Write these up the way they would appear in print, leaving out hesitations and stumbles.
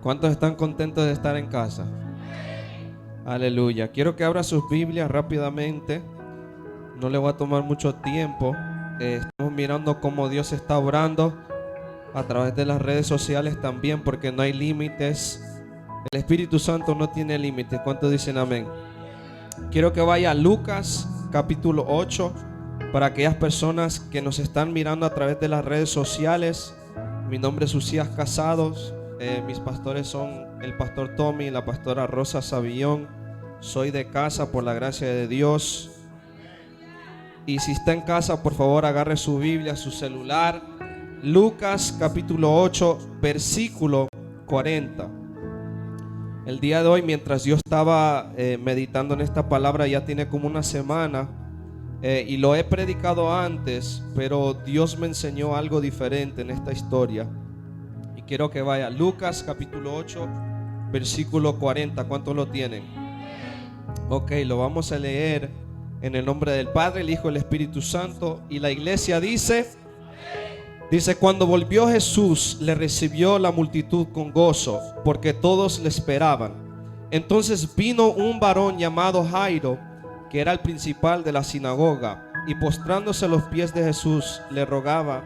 ¿Cuántos están contentos de estar en casa? Aleluya. Quiero que abra sus Biblias rápidamente. No le voy a tomar mucho tiempo. Estamos mirando cómo Dios está obrando a través de las redes sociales también, porque no hay límites. El Espíritu Santo no tiene límites. ¿Cuántos dicen amén? Quiero que vaya a Lucas capítulo 8 para aquellas personas que nos están mirando a través de las redes sociales. Mi nombre es Usías Casados. Mis pastores son el pastor Tommy y la pastora Rosa Savillón. Soy de casa por la gracia de Dios. Y si está en casa, por favor agarre su Biblia, su celular. Lucas capítulo 8 versículo 40. El día de hoy, mientras yo estaba meditando en esta palabra, ya tiene como una semana, y lo he predicado antes, pero Dios me enseñó algo diferente en esta historia. Y quiero que vaya Lucas capítulo 8 versículo 40. ¿Cuántos lo tienen? Ok, lo vamos a leer en el nombre del Padre, el Hijo y el Espíritu Santo. Y la iglesia dice: cuando volvió Jesús, le recibió la multitud con gozo, porque todos le esperaban. Entonces vino un varón llamado Jairo, que era el principal de la sinagoga, y postrándose a los pies de Jesús, le rogaba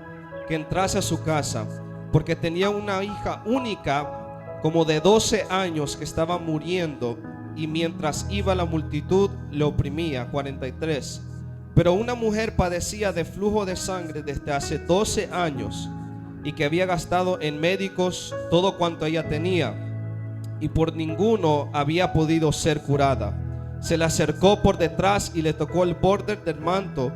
que entrase a su casa, porque tenía una hija única, como de 12 años, que estaba muriendo, y mientras iba la multitud le oprimía. 43. Pero una mujer padecía de flujo de sangre desde hace 12 años, y que había gastado en médicos todo cuanto ella tenía, y por ninguno había podido ser curada. Se le acercó por detrás y le tocó el borde del manto,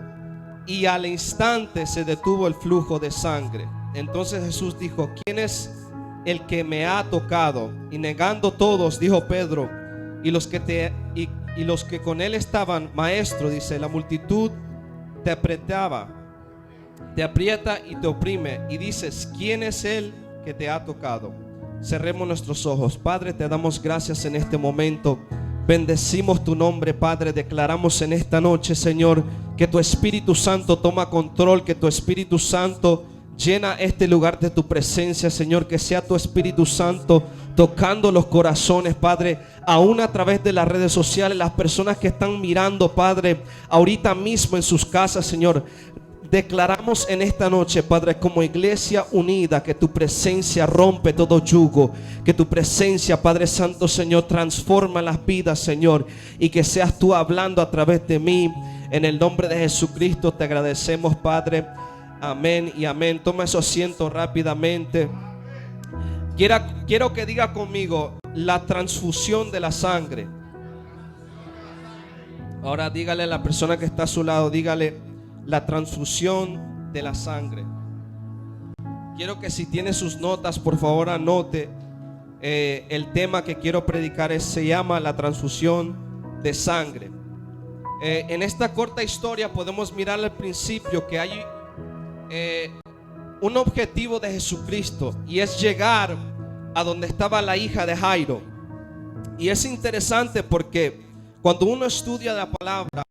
y al instante se detuvo el flujo de sangre. Entonces Jesús dijo: ¿quién es el que me ha tocado? Y negando todos, dijo Pedro y los que con él estaban: Maestro, dice, la multitud te aprieta y te oprime, y dices: ¿quién es él que te ha tocado? Cerremos nuestros ojos. Padre, te damos gracias en este momento. Bendecimos tu nombre, Padre. Declaramos en esta noche, Señor, que tu Espíritu Santo toma control, que tu Espíritu Santo llena este lugar de tu presencia, Señor. Que sea tu Espíritu Santo tocando los corazones, Padre, aún a través de las redes sociales, las personas que están mirando, Padre, ahorita mismo en sus casas, Señor. Declaramos en esta noche, Padre, como iglesia unida, que tu presencia rompe todo yugo, que tu presencia, Padre Santo, Señor, transforma las vidas, Señor, y que seas tú hablando a través de mí. En el nombre de Jesucristo te agradecemos, Padre. Amén y amén. Toma su asiento rápidamente. Quiero que diga conmigo: la transfusión de la sangre. Ahora dígale a la persona que está a su lado, dígale: la transfusión de la sangre. Quiero que, si tiene sus notas, por favor anote. El tema que quiero predicar se llama la transfusión de sangre. En esta corta historia podemos mirar al principio que hay un objetivo de Jesucristo, y es llegar a donde estaba la hija de Jairo. Y es interesante porque cuando uno estudia la palabra,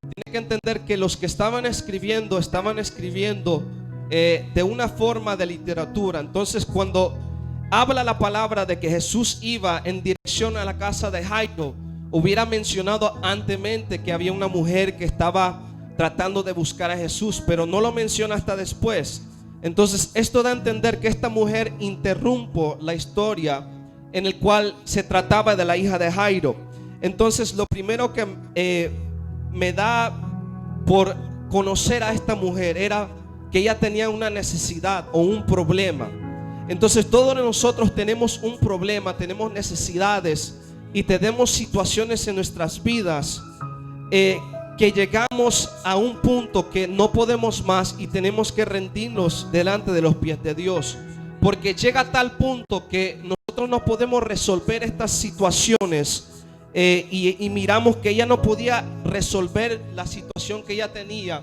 tiene que entender que los que estaban escribiendo de una forma de literatura. Entonces, cuando habla la palabra de que Jesús iba en dirección a la casa de Jairo, hubiera mencionado anteriormente que había una mujer que estaba tratando de buscar a Jesús, pero no lo menciona hasta después. Entonces esto da a entender que esta mujer interrumpió la historia en el cual se trataba de la hija de Jairo. Entonces lo primero que me da por conocer a esta mujer era que ella tenía una necesidad o un problema. Entonces todos nosotros tenemos un problema, tenemos necesidades y tenemos situaciones en nuestras vidas que llegamos a un punto que no podemos más y tenemos que rendirnos delante de los pies de Dios, porque llega a tal punto que nosotros no podemos resolver estas situaciones. Y miramos que ella no podía resolver la situación que ella tenía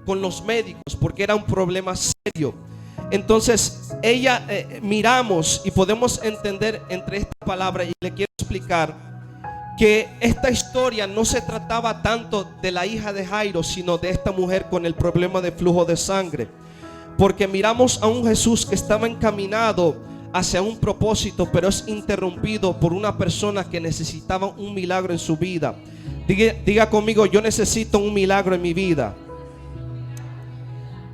con los médicos, porque era un problema serio. Entonces miramos y podemos entender entre esta palabra, y le quiero explicar que esta historia no se trataba tanto de la hija de Jairo, sino de esta mujer con el problema de flujo de sangre. Porque miramos a un Jesús que estaba encaminado hacia un propósito, pero es interrumpido por una persona que necesitaba un milagro en su vida. Diga conmigo: yo necesito un milagro en mi vida.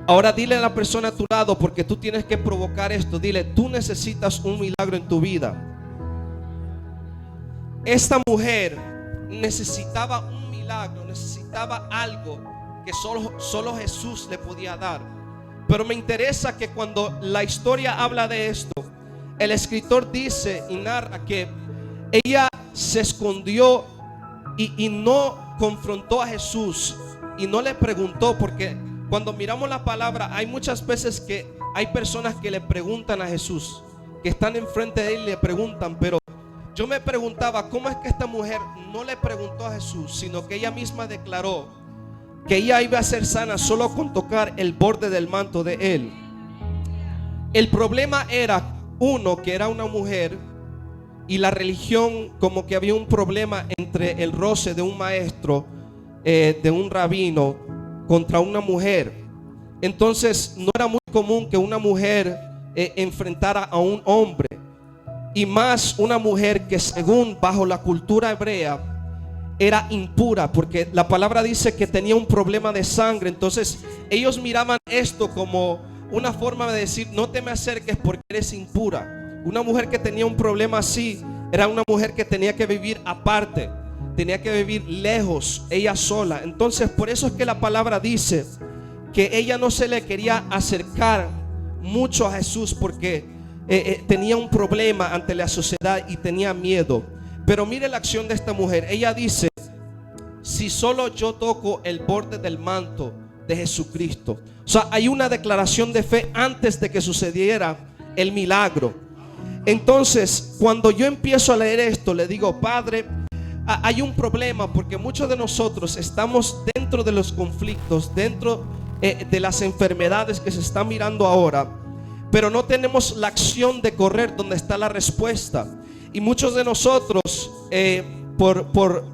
Ahora dile a la persona a tu lado, porque tú tienes que provocar esto. Dile: tú necesitas un milagro en tu vida. Esta mujer necesitaba un milagro, necesitaba algo que solo Jesús le podía dar. Pero me interesa que cuando la historia habla de esto, el escritor dice y narra que ella se escondió y no confrontó a Jesús y no le preguntó, porque cuando miramos la palabra hay muchas veces que hay personas que le preguntan a Jesús, que están enfrente de él y le preguntan. Pero yo me preguntaba, ¿cómo es que esta mujer no le preguntó a Jesús, sino que ella misma declaró que ella iba a ser sana solo con tocar el borde del manto de él? El problema era, uno, que era una mujer, y la religión, como que había un problema entre el roce de un maestro, de un rabino, contra una mujer. Entonces no era muy común que una mujer enfrentara a un hombre, y más una mujer que, según bajo la cultura hebrea, era impura, porque la palabra dice que tenía un problema de sangre. Entonces ellos miraban esto como una forma de decir: no te me acerques porque eres impura. Una mujer que tenía un problema así era una mujer que tenía que vivir aparte, tenía que vivir lejos, ella sola. Entonces por eso es que la palabra dice que ella no se le quería acercar mucho a Jesús, porque tenía un problema ante la sociedad y tenía miedo. Pero mire la acción de esta mujer. Ella dice: si solo yo toco el borde del manto de Jesucristo. O sea, hay una declaración de fe antes de que sucediera el milagro. Entonces, cuando yo empiezo a leer esto, le digo: Padre, hay un problema, porque muchos de nosotros estamos dentro de los conflictos, dentro de las enfermedades que se están mirando ahora, pero no tenemos la acción de correr donde está la respuesta. Y muchos de nosotros por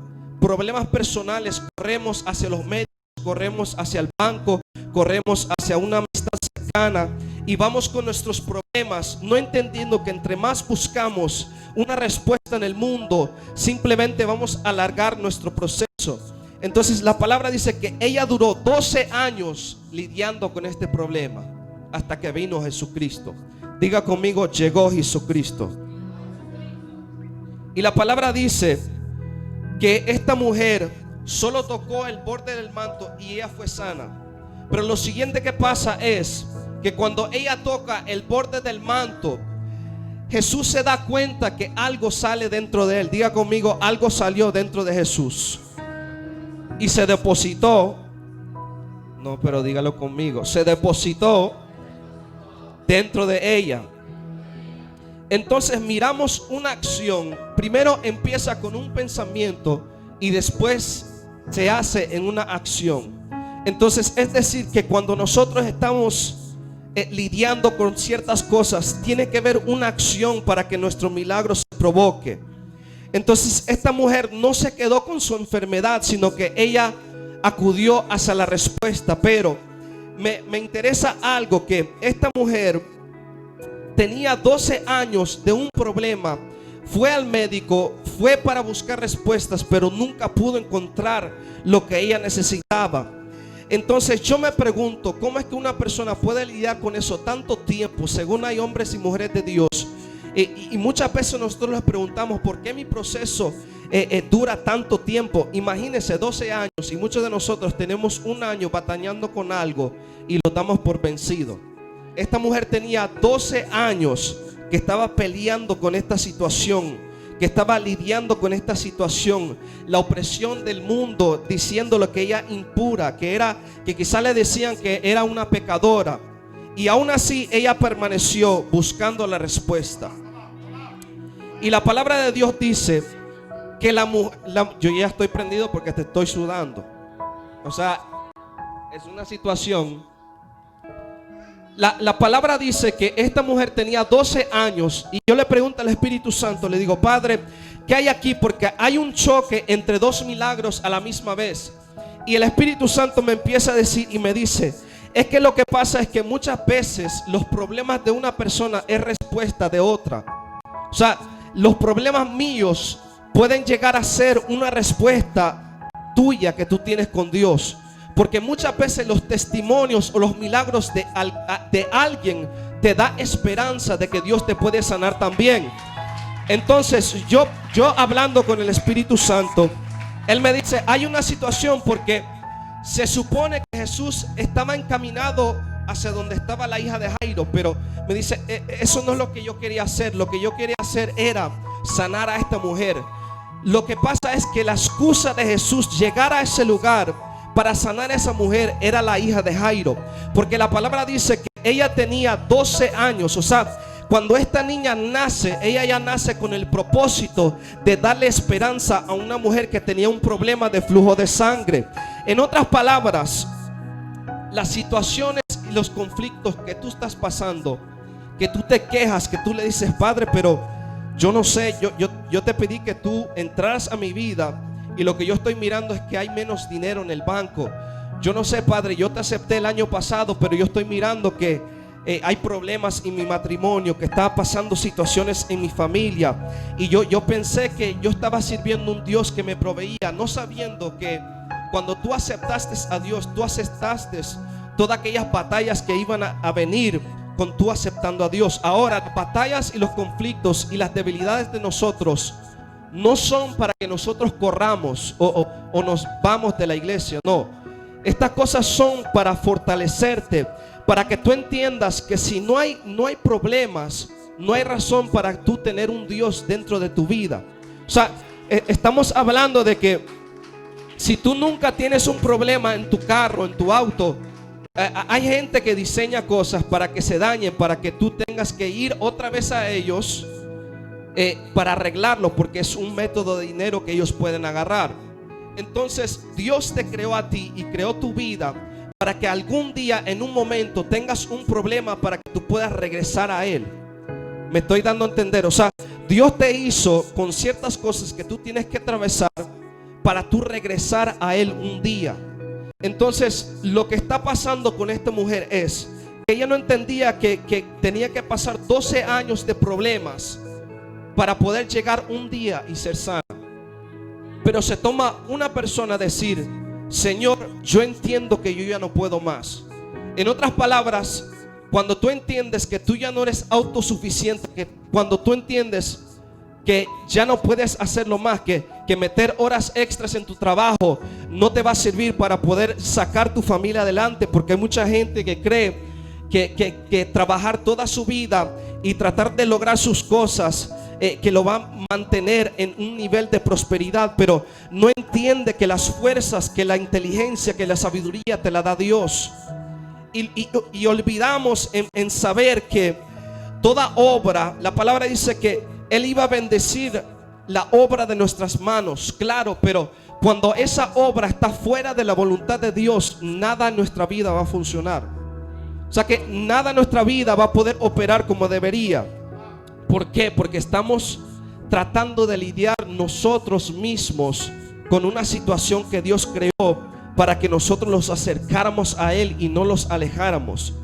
problemas personales corremos hacia los médicos, corremos hacia el banco, corremos hacia una amistad cercana y vamos con nuestros problemas, no entendiendo que entre más buscamos una respuesta en el mundo, simplemente vamos a alargar nuestro proceso. Entonces la palabra dice que ella duró 12 años lidiando con este problema hasta que vino Jesucristo. Diga conmigo: llegó Jesucristo. Y la palabra dice que esta mujer solo tocó el borde del manto y ella fue sana. Pero lo siguiente que pasa es que cuando ella toca el borde del manto, Jesús se da cuenta que algo sale dentro de él. Diga conmigo: algo salió dentro de Jesús y se depositó. No, pero dígalo conmigo: se depositó dentro de ella. Entonces miramos una acción. Primero empieza con un pensamiento y después se hace en una acción. Entonces es decir que cuando nosotros estamos lidiando con ciertas cosas, tiene que haber una acción para que nuestro milagro se provoque. Entonces esta mujer no se quedó con su enfermedad, sino que ella acudió hacia la respuesta. Pero me interesa algo, que esta mujer tenía 12 años de un problema, fue al médico, fue para buscar respuestas, pero nunca pudo encontrar lo que ella necesitaba. Entonces yo me pregunto, ¿cómo es que una persona puede lidiar con eso tanto tiempo? Según hay hombres y mujeres de Dios, y muchas veces nosotros les preguntamos: ¿por qué mi proceso dura tanto tiempo? Imagínense, 12 años, y muchos de nosotros tenemos un año batallando con algo y lo damos por vencido. Esta mujer tenía 12 años que estaba peleando con esta situación, que estaba lidiando con esta situación, la opresión del mundo, diciéndole que ella impura, que quizás le decían que era una pecadora, y aún así ella permaneció buscando la respuesta. Y la palabra de Dios dice que yo ya estoy prendido porque te estoy sudando. O sea, es una situación. La palabra dice que esta mujer tenía 12 años. Y yo le pregunto al Espíritu Santo, le digo: Padre, ¿qué hay aquí? Porque hay un choque entre dos milagros a la misma vez. Y el Espíritu Santo me empieza a decir y me dice: Es que lo que pasa es que muchas veces los problemas de una persona es respuesta de otra. O sea, los problemas míos pueden llegar a ser una respuesta tuya que tú tienes con Dios. Porque muchas veces los testimonios o los milagros de alguien te da esperanza de que Dios te puede sanar también. Entonces yo hablando con el Espíritu Santo, Él me dice, hay una situación porque se supone que Jesús estaba encaminado hacia donde estaba la hija de Jairo, pero me dice, eso no es lo que yo quería hacer. Lo que yo quería hacer era sanar a esta mujer. Lo que pasa es que la excusa de Jesús llegar a ese lugar para sanar a esa mujer era la hija de Jairo, porque la palabra dice que ella tenía 12 años. O sea, cuando esta niña nace, ella ya nace con el propósito de darle esperanza a una mujer que tenía un problema de flujo de sangre. En otras palabras, las situaciones y los conflictos que tú estás pasando, que tú te quejas, que tú le dices, Padre, pero yo no sé, yo te pedí que tú entraras a mi vida y lo que yo estoy mirando es que hay menos dinero en el banco. Yo no sé, Padre, yo te acepté el año pasado, pero yo estoy mirando que hay problemas en mi matrimonio, que estaba pasando situaciones en mi familia. Y yo pensé que yo estaba sirviendo a un Dios que me proveía, no sabiendo que cuando tú aceptaste a Dios, tú aceptaste todas aquellas batallas que iban a venir con tú aceptando a Dios. Ahora, las batallas y los conflictos y las debilidades de nosotros no son para que nosotros corramos o nos vamos de la iglesia. No, estas cosas son para fortalecerte, para que tú entiendas que si no hay problemas, no hay razón para tú tener un Dios dentro de tu vida. O sea, estamos hablando de que si tú nunca tienes un problema en tu carro, en tu auto, hay gente que diseña cosas para que se dañen, para que tú tengas que ir otra vez a ellos para arreglarlo, porque es un método de dinero que ellos pueden agarrar. Entonces Dios te creó a ti y creó tu vida para que algún día, en un momento, tengas un problema para que tú puedas regresar a Él. Me estoy dando a entender. O sea, Dios te hizo con ciertas cosas que tú tienes que atravesar para tú regresar a Él un día. Entonces, lo que está pasando con esta mujer es que ella no entendía que tenía que pasar 12 años de problemas para poder llegar un día y ser sana. Pero se toma una persona a decir, Señor, yo entiendo que yo ya no puedo más. En otras palabras, cuando tú entiendes que tú ya no eres autosuficiente, que cuando tú entiendes que ya no puedes hacerlo más, que meter horas extras en tu trabajo no te va a servir para poder sacar tu familia adelante, porque hay mucha gente que cree que trabajar toda su vida y tratar de lograr sus cosas que lo va a mantener en un nivel de prosperidad, pero no entiende que las fuerzas, que la inteligencia, que la sabiduría te la da Dios. Y olvidamos en saber que toda obra, la palabra dice que Él iba a bendecir la obra de nuestras manos, claro, pero cuando esa obra está fuera de la voluntad de Dios, nada en nuestra vida va a funcionar. O sea que nada en nuestra vida va a poder operar como debería. ¿Por qué? Porque estamos tratando de lidiar nosotros mismos con una situación que Dios creó para que nosotros los acercáramos a Él y no los alejáramos.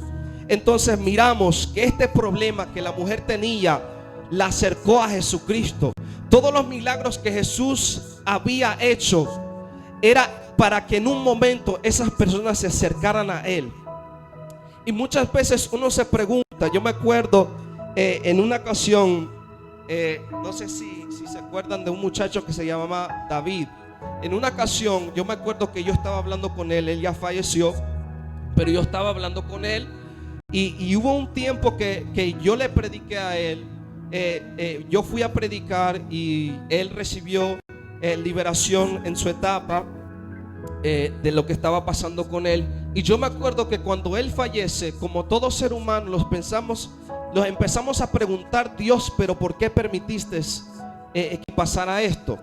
Entonces miramos que este problema que la mujer tenía la acercó a Jesucristo. Todos los milagros que Jesús había hecho era para que en un momento esas personas se acercaran a Él. Y muchas veces uno se pregunta, yo me acuerdo en una ocasión, no sé si se acuerdan de un muchacho que se llamaba David. En una ocasión yo me acuerdo que yo estaba hablando con él ya falleció, pero yo estaba hablando con él y hubo un tiempo que yo le prediqué a él. Yo fui a predicar y él recibió liberación en su etapa de lo que estaba pasando con él. Y yo me acuerdo que cuando él fallece, como todo ser humano, los empezamos a preguntar, Dios, pero ¿por qué permitiste que pasara esto?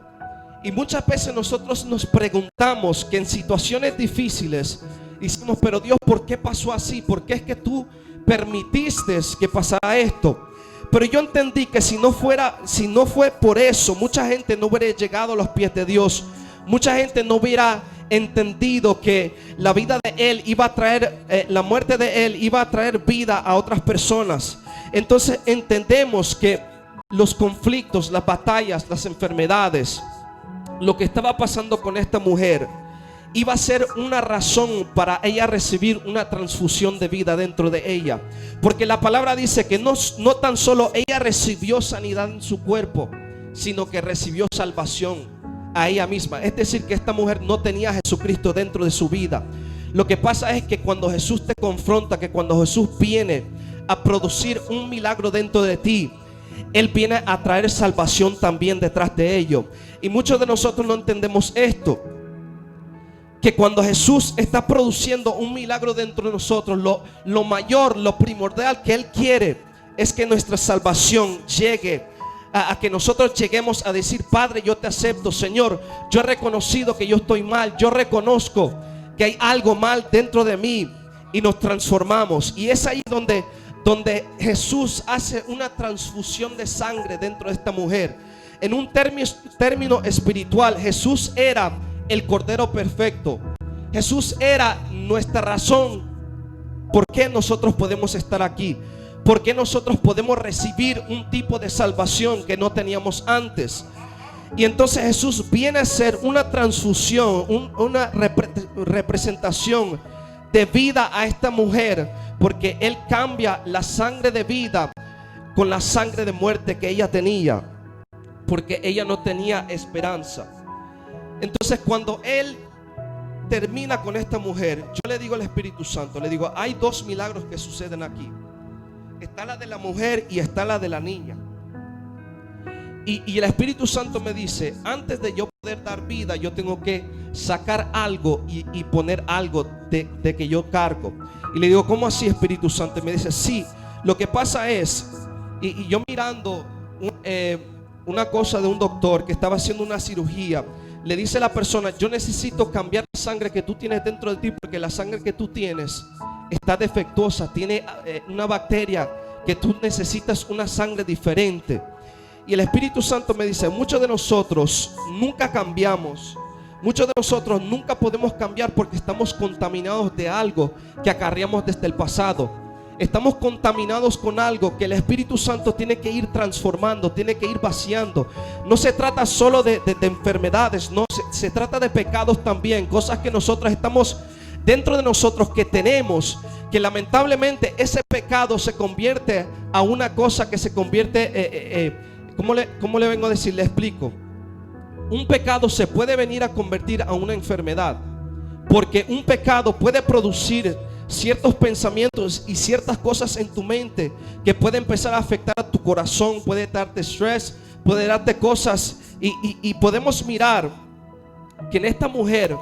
Y muchas veces nosotros nos preguntamos que en situaciones difíciles decimos, pero Dios, ¿por qué pasó así? ¿Por qué es que tú permitiste que pasara esto? Pero yo entendí que si no fue por eso, mucha gente no hubiera llegado a los pies de Dios. Mucha gente no hubiera entendido que la vida de él iba a traer, la muerte de él iba a traer vida a otras personas. Entonces entendemos que los conflictos, las batallas, las enfermedades, lo que estaba pasando con esta mujer iba a ser una razón para ella recibir una transfusión de vida dentro de ella. Porque la palabra dice que no tan solo ella recibió sanidad en su cuerpo, sino que recibió salvación a ella misma. Es decir, que esta mujer no tenía a Jesucristo dentro de su vida. Lo que pasa es que cuando Jesús te confronta, que cuando Jesús viene a producir un milagro dentro de ti, Él viene a traer salvación también detrás de ello. Y muchos de nosotros no entendemos esto, que cuando Jesús está produciendo un milagro dentro de nosotros, lo mayor, lo primordial que Él quiere es que nuestra salvación llegue a que nosotros lleguemos a decir: Padre, yo te acepto, Señor, yo he reconocido que yo estoy mal, yo reconozco que hay algo mal dentro de mí, y nos transformamos. Y es ahí donde Jesús hace una transfusión de sangre dentro de esta mujer. En un término espiritual, Jesús era el Cordero perfecto. Jesús era nuestra razón por qué nosotros podemos estar aquí, por qué nosotros podemos recibir un tipo de salvación que no teníamos antes. Y entonces Jesús viene a ser una transfusión, una representación de vida a esta mujer, porque Él cambia la sangre de vida con la sangre de muerte que ella tenía, porque ella no tenía esperanza. Entonces cuando Él termina con esta mujer, yo le digo al Espíritu Santo, le digo: hay dos milagros que suceden aquí. Está la de la mujer y está la de la niña. Y el Espíritu Santo me dice: antes de yo poder dar vida, yo tengo que sacar algo y poner algo de que yo cargo. Y le digo: ¿cómo así, Espíritu Santo? Y me dice: sí, lo que pasa es, y yo mirando una cosa de un doctor que estaba haciendo una cirugía, le dice a la persona: yo necesito cambiar la sangre que tú tienes dentro de ti, porque la sangre que tú tienes está defectuosa, tiene una bacteria que tú necesitas una sangre diferente. Y el Espíritu Santo me dice: muchos de nosotros nunca cambiamos, muchos de nosotros nunca podemos cambiar porque estamos contaminados de algo que acarreamos desde el pasado. Estamos contaminados con algo que el Espíritu Santo tiene que ir transformando, tiene que ir vaciando. No se trata solo de enfermedades, no, se trata de pecados también, cosas que nosotros estamos dentro de nosotros, que tenemos, que lamentablemente ese pecado se convierte a una cosa que se convierte, ¿cómo le vengo a decir? Le explico. Un pecado se puede venir a convertir a una enfermedad, porque un pecado puede producir ciertos pensamientos y ciertas cosas en tu mente que puede empezar a afectar a tu corazón, puede darte estrés, puede darte cosas, y podemos mirar que en esta mujer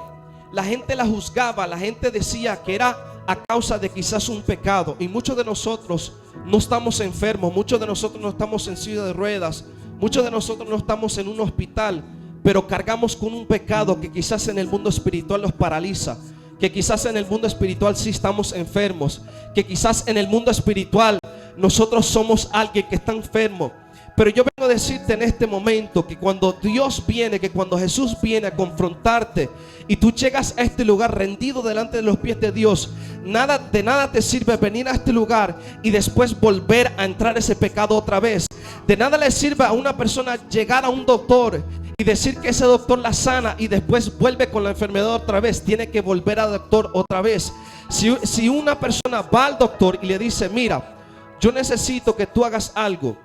la gente la juzgaba, la gente decía que era a causa de quizás un pecado. Y muchos de nosotros no estamos enfermos, muchos de nosotros no estamos en silla de ruedas, muchos de nosotros no estamos en un hospital, pero cargamos con un pecado que quizás en el mundo espiritual nos paraliza, que quizás en el mundo espiritual sí estamos enfermos, que quizás en el mundo espiritual nosotros somos alguien que está enfermo. Pero yo vengo a decirte en este momento que cuando Dios viene, que cuando Jesús viene a confrontarte y tú llegas a este lugar rendido delante de los pies de Dios, de nada te sirve venir a este lugar y después volver a entrar ese pecado otra vez. De nada le sirve a una persona llegar a un doctor y decir que ese doctor la sana y después vuelve con la enfermedad otra vez. Tiene que volver al doctor otra vez. Si una persona va al doctor y le dice: mira, yo necesito que tú hagas algo.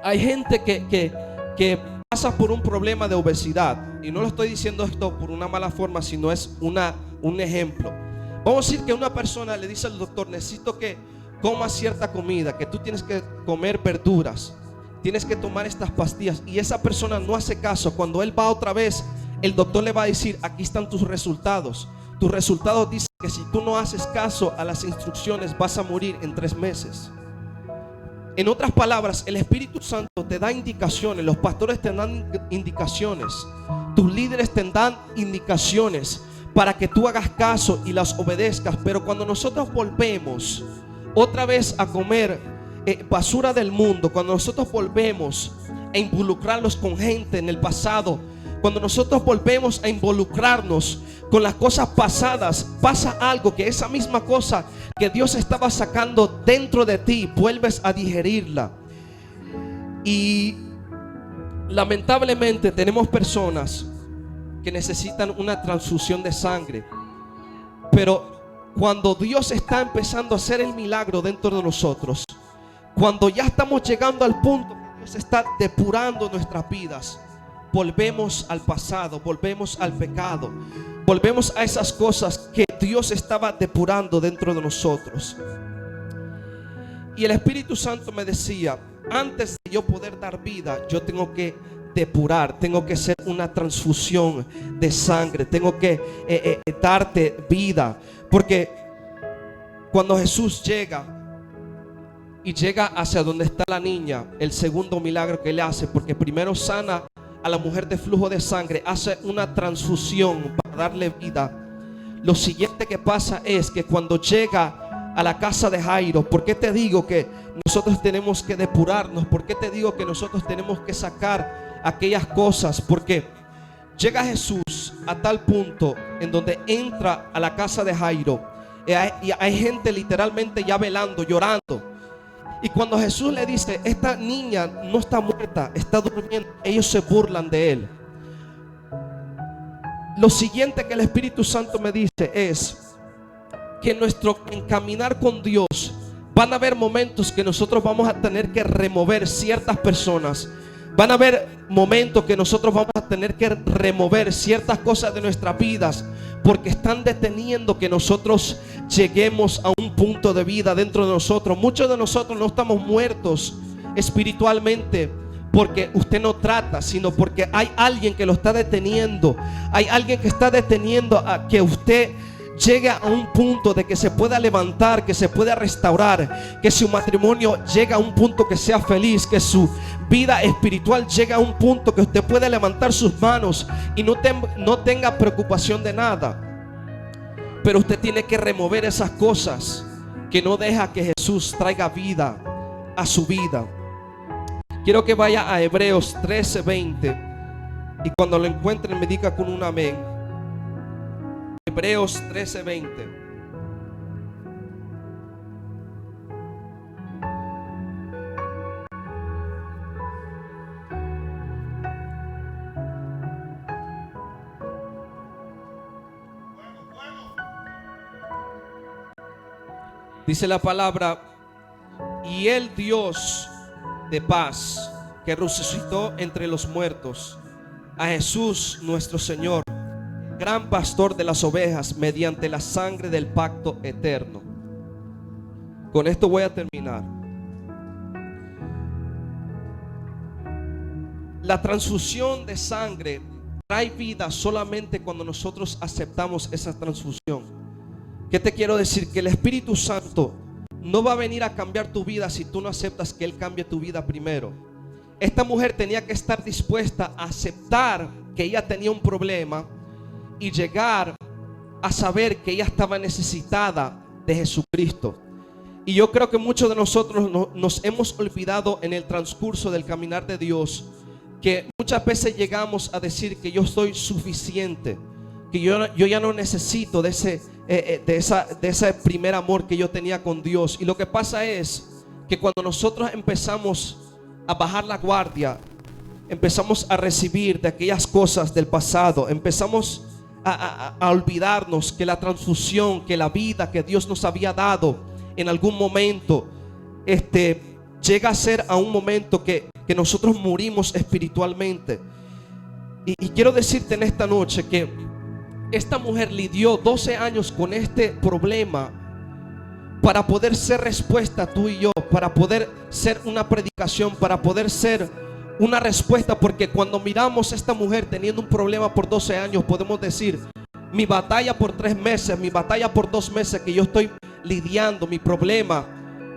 Hay gente que pasa por un problema de obesidad, y no lo estoy diciendo esto por una mala forma, sino es un ejemplo. Vamos a decir que una persona le dice al doctor: necesito que comas cierta comida, que tú tienes que comer verduras, tienes que tomar estas pastillas, y esa persona no hace caso. Cuando él va otra vez, el doctor le va a decir: aquí están tus resultados. Tus resultados dicen que si tú no haces caso a las instrucciones, vas a morir en 3 meses. En otras palabras, el Espíritu Santo te da indicaciones, los pastores te dan indicaciones, tus líderes te dan indicaciones para que tú hagas caso y las obedezcas. Pero cuando nosotros volvemos otra vez a comer basura del mundo, cuando nosotros volvemos a involucrarnos con gente en el pasado, cuando nosotros volvemos a involucrarnos con las cosas pasadas, pasa algo, que esa misma cosa que Dios estaba sacando dentro de ti, vuelves a digerirla. Y lamentablemente tenemos personas que necesitan una transfusión de sangre, pero cuando Dios está empezando a hacer el milagro dentro de nosotros, cuando ya estamos llegando al punto que Dios está depurando nuestras vidas, volvemos al pasado, volvemos al pecado, volvemos a esas cosas que Dios estaba depurando dentro de nosotros. Y el Espíritu Santo me decía: antes de yo poder dar vida, yo tengo que depurar, tengo que hacer una transfusión de sangre, tengo que darte vida. Porque cuando Jesús llega hacia donde está la niña, el segundo milagro que Él hace, porque primero sana a la mujer de flujo de sangre, hace una transfusión para darle vida. Lo siguiente que pasa es que cuando llega a la casa de Jairo, ¿por qué te digo que nosotros tenemos que depurarnos? ¿Por qué te digo que nosotros tenemos que sacar aquellas cosas? Porque llega Jesús a tal punto en donde entra a la casa de Jairo y hay gente literalmente ya velando, llorando. Y cuando Jesús le dice: esta niña no está muerta, está durmiendo, ellos se burlan de Él. Lo siguiente que el Espíritu Santo me dice es que en nuestro encaminar con Dios van a haber momentos que nosotros vamos a tener que remover ciertas personas. Van a haber momentos que nosotros vamos a tener que remover ciertas cosas de nuestras vidas, porque están deteniendo que nosotros lleguemos a un punto de vida dentro de nosotros. Muchos de nosotros no estamos muertos espiritualmente porque usted no trata, sino porque hay alguien que lo está deteniendo. Hay alguien que está deteniendo a que usted llegue a un punto de que se pueda levantar, que se pueda restaurar, que su matrimonio llegue a un punto que sea feliz, que su vida espiritual llegue a un punto que usted pueda levantar sus manos y no tenga preocupación de nada. Pero usted tiene que remover esas cosas que no deja que Jesús traiga vida a su vida. Quiero que vaya a Hebreos 13:20 y cuando lo encuentren me diga con un amén. Hebreos 13:20. Dice la palabra: y el Dios de paz, que resucitó entre los muertos a Jesús nuestro Señor, gran pastor de las ovejas, mediante la sangre del pacto eterno. Con esto voy a terminar. La transfusión de sangre trae vida solamente cuando nosotros aceptamos esa transfusión. ¿Qué te quiero decir? Que el Espíritu Santo no va a venir a cambiar tu vida si tú no aceptas que Él cambie tu vida primero. Esta mujer tenía que estar dispuesta a aceptar que ella tenía un problema y llegar a saber que ella estaba necesitada de Jesucristo. Y yo creo que muchos de nosotros nos hemos olvidado en el transcurso del caminar de Dios, que muchas veces llegamos a decir que yo estoy suficiente, que yo ya no necesito de ese primer amor que yo tenía con Dios. Y lo que pasa es que cuando nosotros empezamos a bajar la guardia, empezamos a recibir de aquellas cosas del pasado, empezamos a olvidarnos que la transfusión, que la vida que Dios nos había dado en algún momento, llega a ser a un momento que nosotros morimos espiritualmente. Y quiero decirte en esta noche que esta mujer lidió 12 años con este problema para poder ser respuesta tú y yo, para poder ser una predicación, para poder ser una respuesta. Porque cuando miramos a esta mujer teniendo un problema por 12 años, podemos decir: mi batalla por 3 meses, mi batalla por 2 meses que yo estoy lidiando, mi problema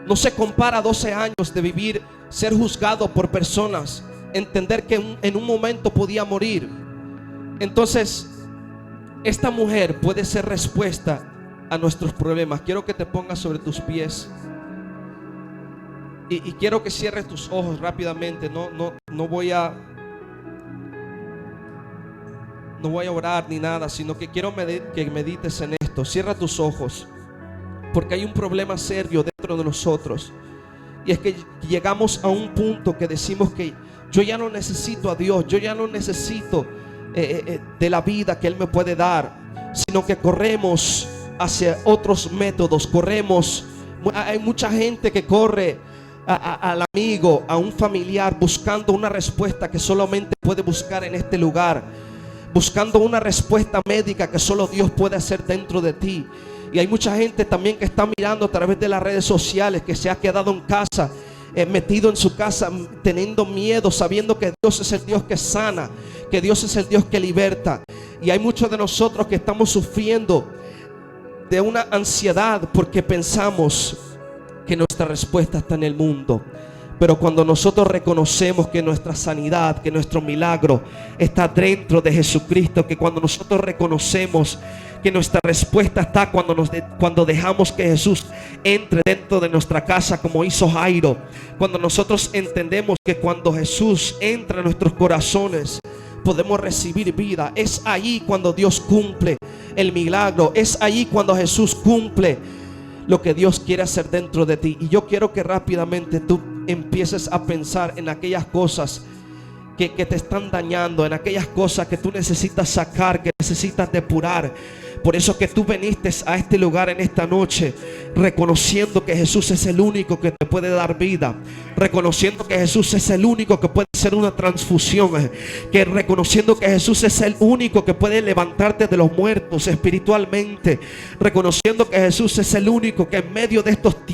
no se compara a 12 años de vivir, ser juzgado por personas, entender que en un momento podía morir. Entonces esta mujer puede ser respuesta a nuestros problemas. Quiero que te pongas sobre tus pies y quiero que cierres tus ojos rápidamente. No voy a No voy a orar ni nada, sino que quiero que medites en esto. Cierra tus ojos, porque hay un problema serio dentro de nosotros. Y es que llegamos a un punto que decimos que yo ya no necesito a Dios, yo ya no necesito de la vida que Él me puede dar, sino que corremos hacia otros métodos. Hay mucha gente que corre al amigo, a un familiar, buscando una respuesta que solamente puede buscar en este lugar, buscando una respuesta médica que solo Dios puede hacer dentro de ti. Y hay mucha gente también que está mirando a través de las redes sociales, que se ha quedado en casa, metido en su casa, teniendo miedo, sabiendo que Dios es el Dios que sana, que Dios es el Dios que liberta. Y hay muchos de nosotros que estamos sufriendo de una ansiedad porque pensamos que nuestra respuesta está en el mundo. Pero cuando nosotros reconocemos que nuestra sanidad, que nuestro milagro está dentro de Jesucristo, que cuando nosotros reconocemos que nuestra respuesta está cuando dejamos que Jesús entre dentro de nuestra casa, como hizo Jairo, cuando nosotros entendemos que cuando Jesús entra en nuestros corazones podemos recibir vida, es ahí cuando Dios cumple el milagro, es ahí cuando Jesús cumple lo que Dios quiere hacer dentro de ti. Y yo quiero que rápidamente tú empieces a pensar en aquellas cosas que te están dañando, en aquellas cosas que tú necesitas sacar, que necesitas depurar. Por eso que tú viniste a este lugar en esta noche, reconociendo que Jesús es el único que te puede dar vida, reconociendo que Jesús es el único que puede hacer una transfusión, que reconociendo que Jesús es el único que puede levantarte de los muertos espiritualmente, reconociendo que Jesús es el único que en medio de estos tiempos